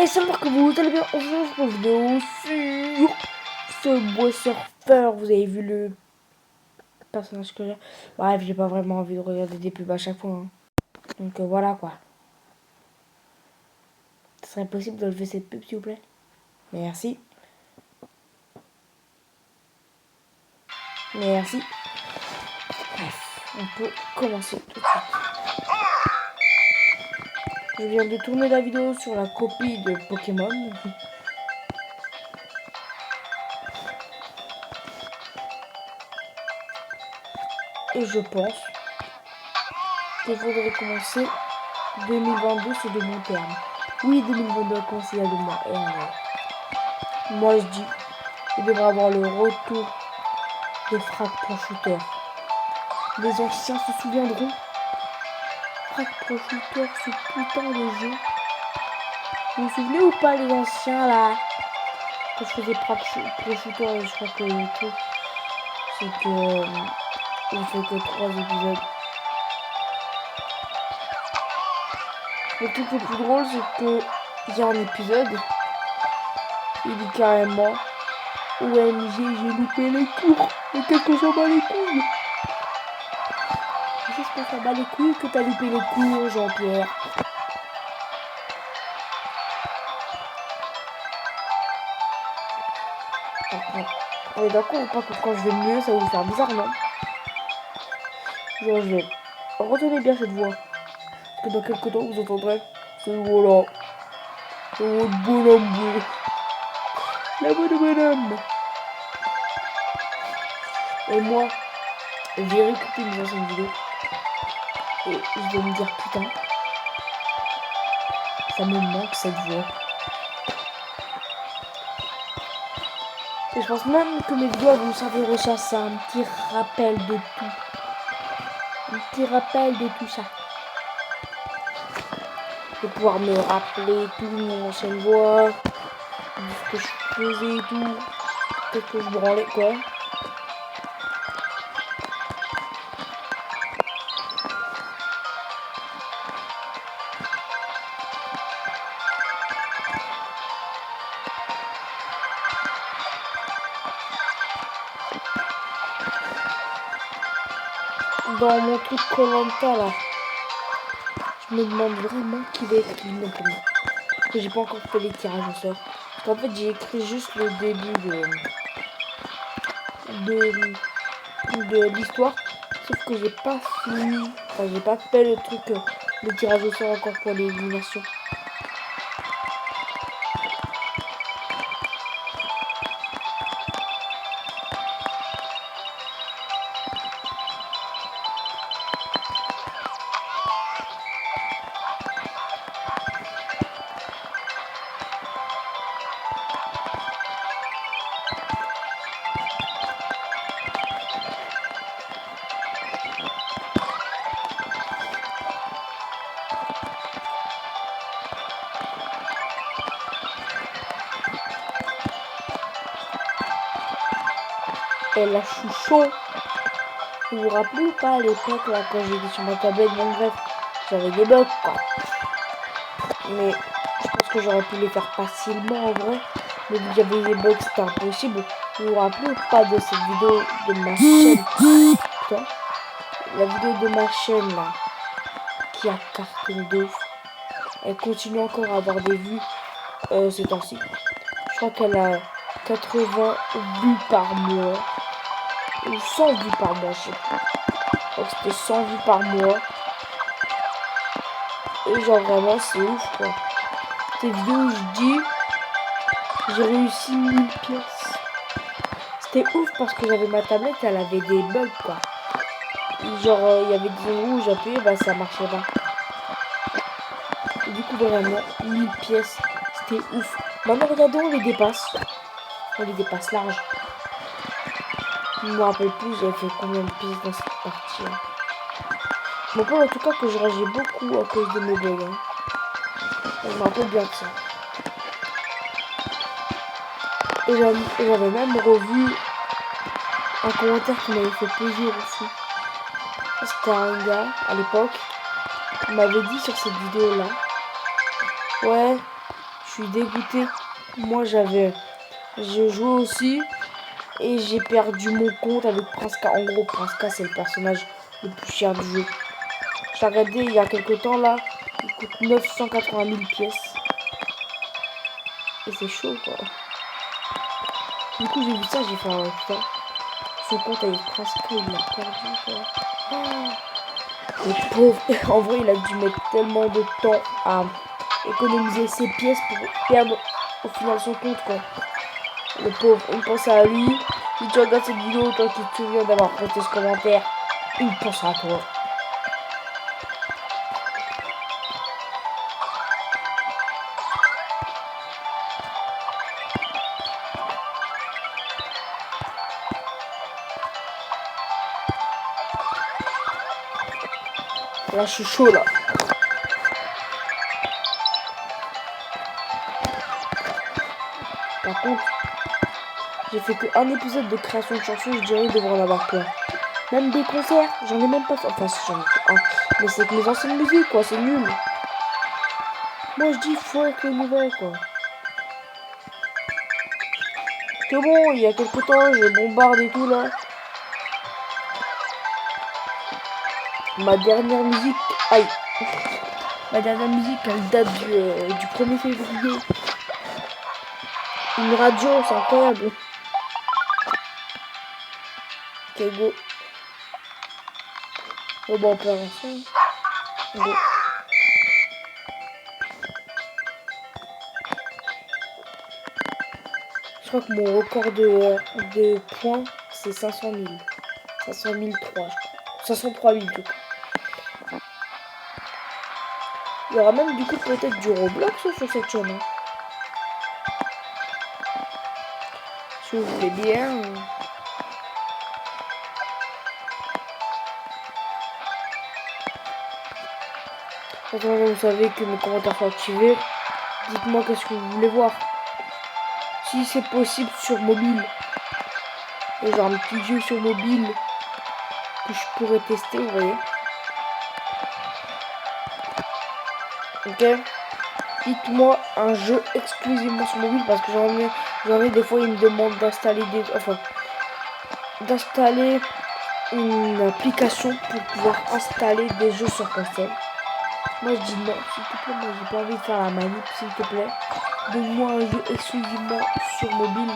Et c'est moi que vous allez bien. On se retrouve pour une vidéo sur ce bois surfeur. Vous avez vu le personnage que j'ai. Bref, j'ai pas vraiment envie de regarder des pubs à chaque fois. Hein. Donc voilà quoi. Ce serait possible de lever cette pub s'il vous plaît? Merci. Merci. Bref, on peut commencer tout de suite. Je viens de tourner la vidéo sur la copie de Pokémon. Et je pense qu'il faudrait commencer 2022 sur de bons termes. Oui, 2022 a commencé il y a 2 mois. Et alors, moi je dis, il devrait avoir le retour de Frag Pro Shooter. Les anciens se souviendront. Frag Pro Shooter, ce putain de jeu. Vous vous souvenez ou pas les anciens là? Quand je faisais Frag Pro Shooter, je crois que le truc, c'est que on fait que 3 épisodes. Le truc le plus drôle, c'est que il y a un épisode, il dit carrément OMG, j'ai loupé les cours. Et qu'est-ce que ça bat les couilles? Qu'est-ce que ça bat les couilles que t'as loupé les cours, Jean-Pierre? On est d'accord ou pas que quand je vais mieux, ça va vous faire bizarre, non? Genre, je vais... Retenez bien cette voix. Parce que dans quelques temps, vous entendrez ce voilà. C'est votre bonhomme. La bonne bonhomme. Et moi, j'ai réécouté mes anciennes vidéos. Et je vais me dire, putain, ça me manque cette voix. Et je pense même que mes vidéos vont servir aussi à ça. Un petit rappel de tout. Un petit rappel de tout ça. De pouvoir me rappeler tout mon ancienne voix. De ce que je faisais et tout. Peut-être que je branlais quoi. Dans mon truc Koh-Lanta là, je me demande vraiment qui va être éliminé pour moi. Parce que j'ai pas encore fait les tirages au sort. Parce qu'en fait j'ai écrit juste le début de l'histoire. Sauf que j'ai pas fini. Enfin j'ai pas fait le truc, le tirage au sort encore pour l'élimination. Et là, je suis chaud. Vous vous rappelez ou pas à l'époque, là, quand j'étais sur ma tablette, bon bref, j'avais des bugs, quoi. Mais je pense que j'aurais pu les faire facilement, en vrai. Mais vu qu'il y avait des bugs, c'était impossible. Vous vous rappelez ou pas de cette vidéo de ma chaîne? Putain. La vidéo de ma chaîne, là, qui a cartonné de ouf. Elle continue encore à avoir des vues ces temps-ci. Je crois qu'elle a 80 vues par mois. Ou 100 vues par mois, je sais pas. Je crois que c'était 100 vues par mois. Et genre vraiment c'est ouf quoi. Cette vidéo où je dis j'ai réussi 1000 pièces. C'était ouf parce que j'avais ma tablette, elle avait des bugs quoi. Et genre il y avait des endroits où j'appuyais, bah ça marchait pas. Et du coup vraiment 1000 pièces. C'était ouf. Maintenant regardons, on les dépasse. On les dépasse large. Je me rappelle plus, j'avais fait combien de pièces dans cette partie. Hein. Je me rappelle en tout cas que je rageais beaucoup à cause de mes bugs. Hein. Je me rappelle bien de ça. Et j'avais même revu un commentaire qui m'avait fait plaisir aussi. C'était un gars à l'époque. Il m'avait dit sur cette vidéo là. Ouais, je suis dégoûté. Moi, j'ai joué aussi. Et j'ai perdu mon compte avec Prince K. En gros, Prince K, c'est le personnage le plus cher du jeu. J'ai regardé il y a quelques temps là. Il coûte 980 000 pièces. Et c'est chaud quoi. Du coup, j'ai vu ça, j'ai fait un putain. Son compte avec Prince K, il l'a perdu quoi. Oh, le pauvre. En vrai, il a dû mettre tellement de temps à économiser ses pièces pour perdre au final son compte quoi. Le pauvre, on pense à lui. Si tu regardes cette vidéo, toi qui te souviens d'avoir posté ce commentaire, il pense à toi. Là, je suis chaud là. Par contre, j'ai fait qu'un épisode de création de chansons, je dirais, il devrait en avoir plein. Même des concerts, j'en ai même pas fait. Enfin, si j'en ai fait un. Mais c'est que mes anciennes musiques, quoi, c'est nul. Moi, je dis, faut avec les nouvelles, quoi. Parce que bon, il y a quelques temps, j'ai bombardé et tout, là. Ma dernière musique, aïe. Ma dernière musique, elle date du 1er février. Une radio, c'est incroyable. Ok, go. Oh, bon, on peut avancer. Go. Je crois que mon record de points, c'est 500 000. 500 003, je crois. 503 000, tout. Il y aura même du coup peut-être du Roblox sur cette chaîne. Hein. Si vous voulez bien. Maintenant vous savez que mes commentaires sont activés. Dites-moi qu'est-ce que vous voulez voir. Si c'est possible sur mobile. Et genre un petit jeu sur mobile que je pourrais tester, vous voyez. Ok. Dites-moi un jeu exclusivement sur mobile parce que j'en ai des fois ils me demandent d'installer d'installer une application pour pouvoir installer des jeux sur console. Moi je dis non, s'il te plaît, moi j'ai pas envie de faire la manip, s'il te plaît. Donne-moi un jeu exclusivement sur mobile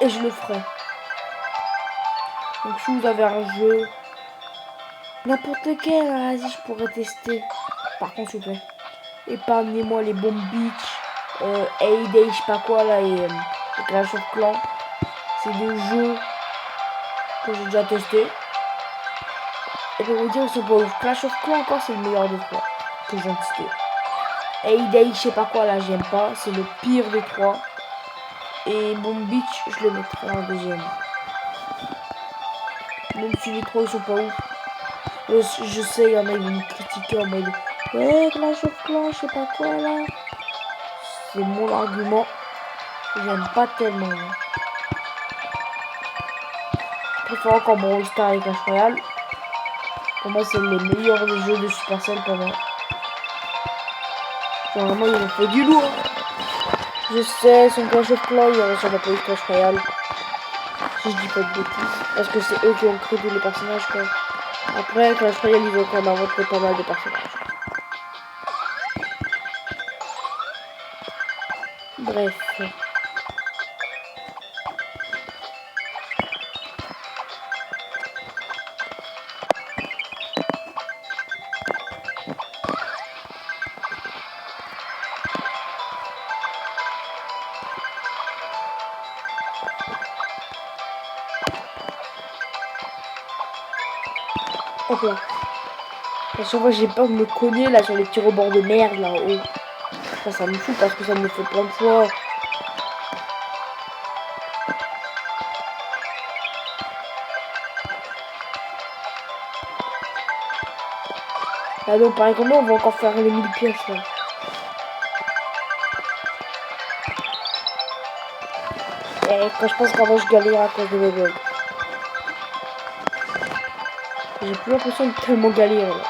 et je le ferai. Donc si vous avez un jeu, n'importe lequel, vas-y je pourrais tester. Par contre s'il vous plaît, épargnez-moi les bombes beach, Hay-Day, je sais pas quoi là, et Clash of Clans. C'est des jeux que j'ai déjà testé. Et pour vous dire, ils sont pas ouf. Clash of Clans encore, c'est le meilleur des trois que j'ai testé. Hay-Day, je sais pas quoi là, j'aime pas. C'est le pire des trois. Et Bomb Beach, je le mettrai en deuxième. Même si les trois ils sont pas ouf. Je sais, il y en a qui vont me critiquer en mode ouais, Clash of Clans, je sais pas quoi là. C'est mon argument. J'aime pas tellement. Je préfère encore Brawl Stars et Clash Royale. Pour moi, c'est les meilleurs jeux de Supercell pour moi. Généralement, ils ont fait du lourd. Je sais, son Clash of Clans, il y aurait sûrement pas eu Clash Royale. Si je dis pas de bêtises. Parce que c'est eux qui ont créé tous les personnages, quoi. Après, Clash Royale, ils ont quand même inventé pas mal de personnages. Bref. Hop là. À chaque fois, j'ai peur de me cogner là sur les petits rebords de merde là haut. Ça me fout parce que ça me fait plein de fois. Ah donc, pareil comme moi, on va encore faire les 1000 pièces là. Et quand je pense qu'avant je galère à cause de mes bugs. J'ai plus l'impression de tellement galérer là.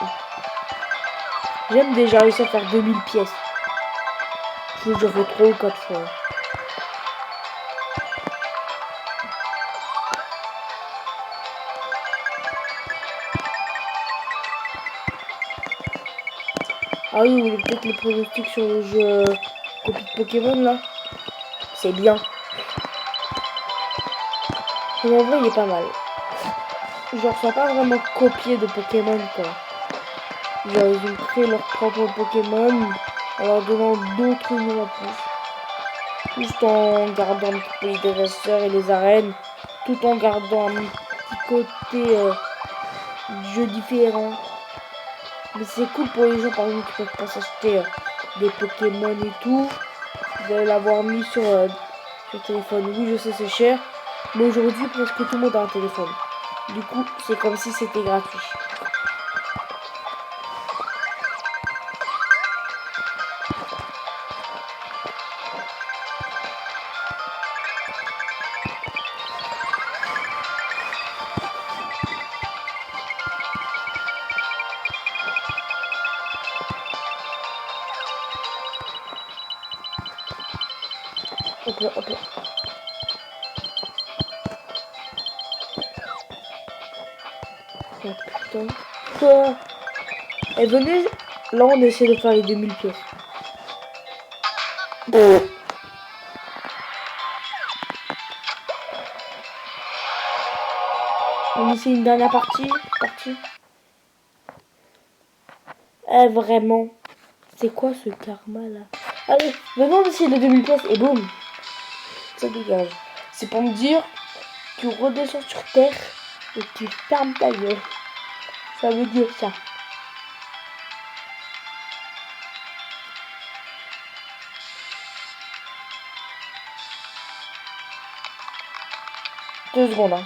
J'aime déjà réussir à faire 2000 pièces. Je l'ai déjà fait 3 ou 4 fois. Ah oui, vous voulez peut-être les pronostics sur le jeu copie de Pokémon là. C'est bien. Mais en vrai, il est pas mal. Genre, ça n'a pas vraiment copié de Pokémon quoi. Genre, ils ont créé leur propre Pokémon en leur donnant d'autres noms en plus. Juste en gardant un petit peu les dresseurs et les arènes. Tout en gardant un petit côté jeu différent. Mais c'est cool pour les gens par exemple qui peuvent pas s'acheter des Pokémon et tout. De l'avoir mis sur téléphone. Oui, je sais, c'est cher. Mais aujourd'hui, presque tout le monde a un téléphone. Du coup, c'est comme si c'était gratuit. Hop là, hop là. Oh putain. Quoi? Eh, venez. Là, on essaie de faire les 2000 pièces. On essaie une dernière partie. Eh, vraiment. C'est quoi ce karma là? Allez, venons on essaie les 2000 pièces et boum. Ça dégage. C'est pour me dire, tu redescends sur terre et tu fermes ta gueule. Ça veut dire ça. Deux secondes, hein.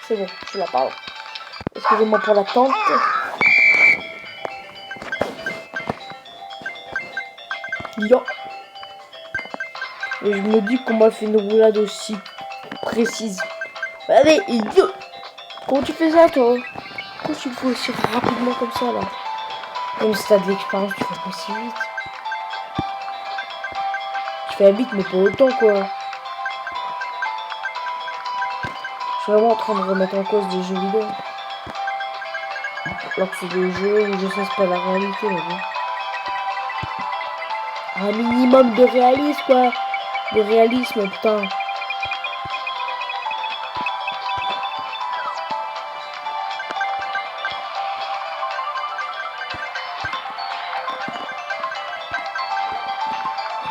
C'est bon, je la parle. Excusez-moi pour l'attente. Yo. Et je me dis qu'on m'a fait une roulade aussi précise. Allez, idiot. Comment tu fais ça, toi? Pourquoi tu le fais aussi rapidement comme ça, là? Même si t'as de l'expérience, tu fais pas si vite. Tu fais vite, mais pas autant, quoi. Je suis vraiment en train de remettre en cause des jeux vidéo. Alors que c'est des jeux où je sais c'est pas la réalité, mais bon. Un minimum de réalisme, quoi. De réalisme, putain.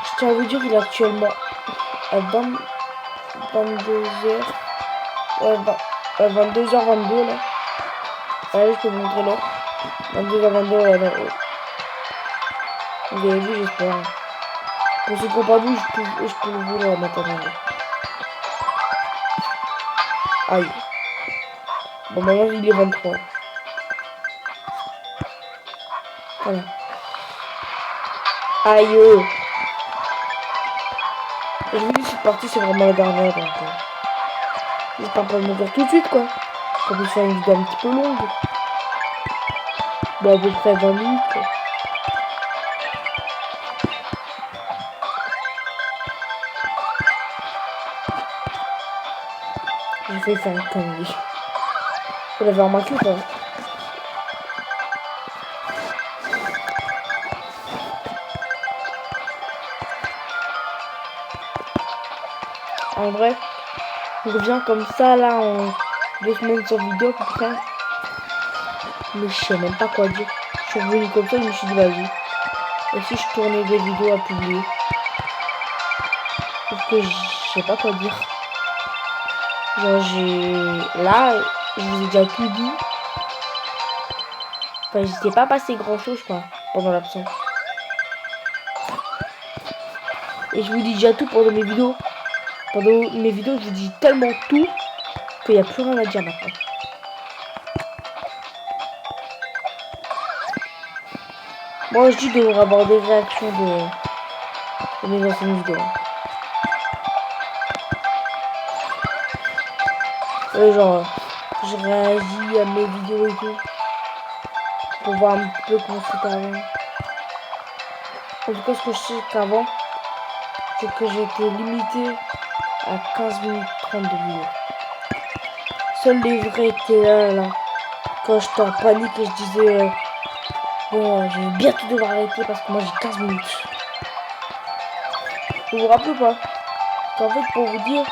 Je tiens à vous dire qu'il est actuellement à 22h. Ouais, 22h22 là. Allez, je peux vous montrer l'heure. 22h22, ouais, là. Vous avez vu, j'espère. Pour ceux qui n'ont pas vu, je peux vous le remettre en avant. Aïe. Bon, maintenant il est 23. Voilà. Aïe. Et je vous dis, cette partie, c'est vraiment la dernière. Donc, j'espère pas me dire tout de suite, quoi. Pour vous faire une vidéo un petit peu longue. Bon, à peu près 20 minutes, quoi. J'ai fait faire une connerie. Vous l'avez remarqué ou pas? En vrai, on revient comme ça là en 2 semaines sur vidéo à peu près. Mais je sais même pas quoi dire. Je suis revenu comme ça, je me suis dit vas-y. Et si je tournais des vidéos à publier? Parce que je sais pas quoi dire. Genre là, je vous ai déjà tout dit. Enfin, il s'est pas passé grand chose quoi pendant l'absence. Et je vous dis déjà tout pendant mes vidéos. Pendant mes vidéos, je vous dis tellement tout qu'il n'y a plus rien à dire maintenant. Moi je dis de avoir des réactions de mes anciennes vidéos. Genre, je réagis à mes vidéos et tout. Pour voir un peu comment c'était avant. En tout cas, ce que je sais qu'avant, c'est que j'étais limité à 15 minutes 30 de vidéo. Seuls les vrais étaient là. Quand j'étais en panique et je disais bon, je vais bientôt devoir arrêter parce que moi j'ai 15 minutes. Vous vous rappelez pas qu'en fait, pour vous dire,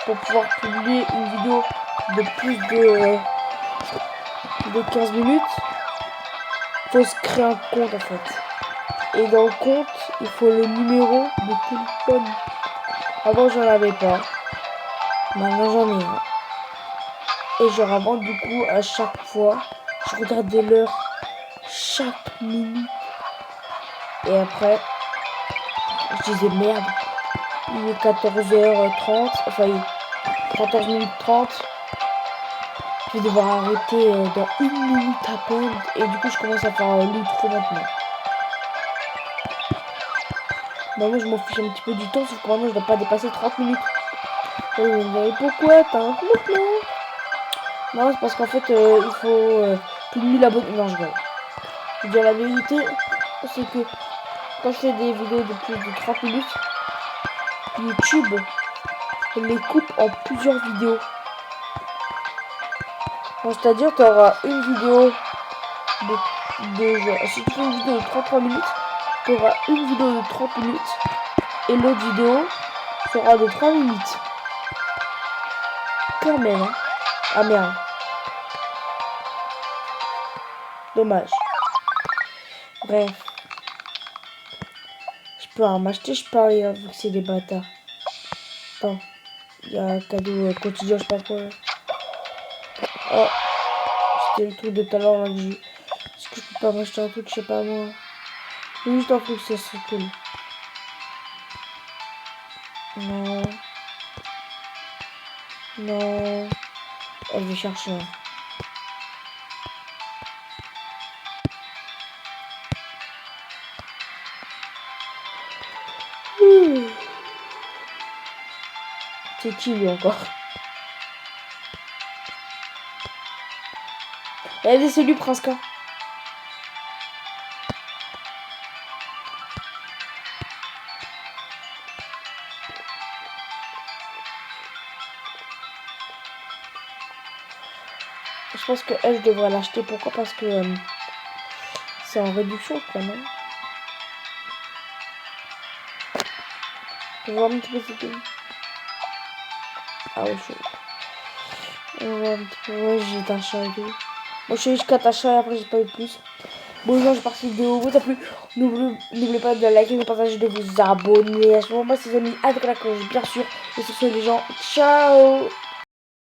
pour pouvoir publier une vidéo de plus de 15 minutes, il faut se créer un compte en fait. Et dans le compte, il faut le numéro de téléphone. Avant, j'en avais pas. Maintenant, j'en ai un. Et genre avant, du coup, à chaque fois, je regardais l'heure chaque minute. Et après, je disais merde, il est 14h30, enfin il est 14 minutes 30. Je vais devoir arrêter dans 1 minute à peine. Et du coup, je commence à faire l'outro maintenant. Maintenant, je m'en fiche un petit peu du temps, sauf que maintenant, je ne dois pas dépasser 30 minutes. Et vous me direz, pourquoi t'as un compte là? Non, c'est parce qu'en fait, il faut plus de 1000 abonnés. Non, je vais dire la vérité, c'est que quand je fais des vidéos de plus de 30 minutes, YouTube les coupe en plusieurs vidéos. C'est-à-dire tu auras une vidéo si tu fais une vidéo de 33 minutes, tu auras une vidéo de 30 minutes et l'autre vidéo sera de 3 minutes. Quand même, hein. Ah merde. Dommage. Bref. Je peux en m'acheter, je peux rien vu que c'est des bâtards. Attends. Il y a un cadeau quotidien, je sais pas quoi. Oh. C'était le truc de tout à l'heure là que j'ai. Est-ce que je peux pas m'acheter un truc, je sais pas moi. Juste un truc, ça serait cool. Non. Non. Elle veut chercher. C'est qui lui encore? Allez, c'est lui, Prince K. Je pense que elle, je devrais l'acheter. Pourquoi? Parce que c'est en réduction, quand même. Je vais voir un petit peu ce que... Ah ouais, je... On va un petit peu... Ouais, j'ai Tacha et tout. Moi, je suis jusqu'à Tacha et après, j'ai pas eu plus. Bon, non, j'ai parti de vous a plu. N'oubliez pas de liker, de partager, de vous abonner. À ce moment-là, si vous avez mis à la cloche, bien sûr. Et sur ce, les gens, ciao!